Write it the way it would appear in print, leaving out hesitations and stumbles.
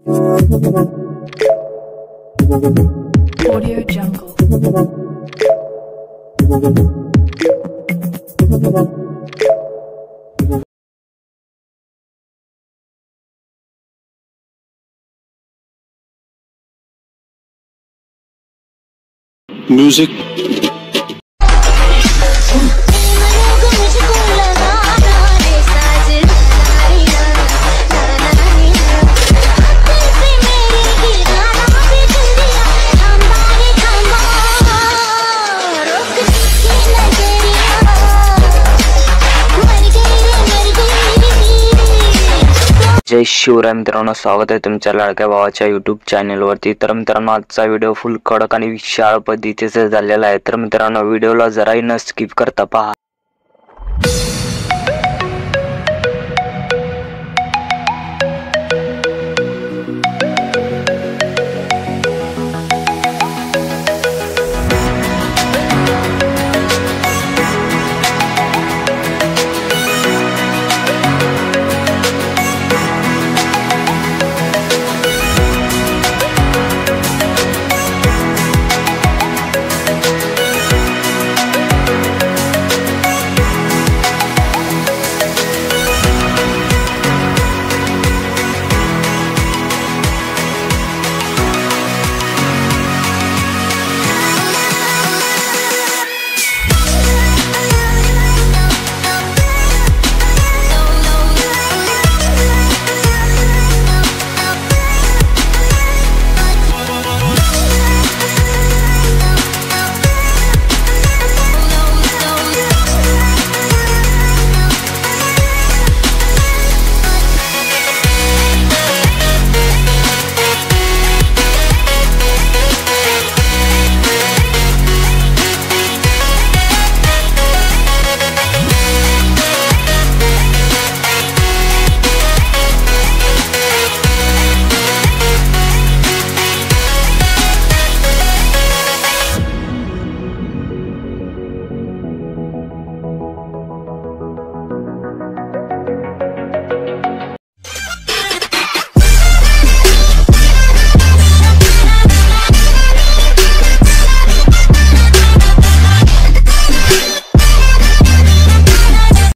Audio Jungle. Music. जय शिवराय मित्रांनो, स्वागत आहे तुमच्या लाडक्या भावाच्या यूट्यूब चॅनलवरती। तर मित्रांनो, आजचा व्हिडिओ फुल कडक आणि विशाळ पद्धतीचा झालेला आहे। तर मित्रांनो, व्हिडिओला जराही न स्किप करता पहा।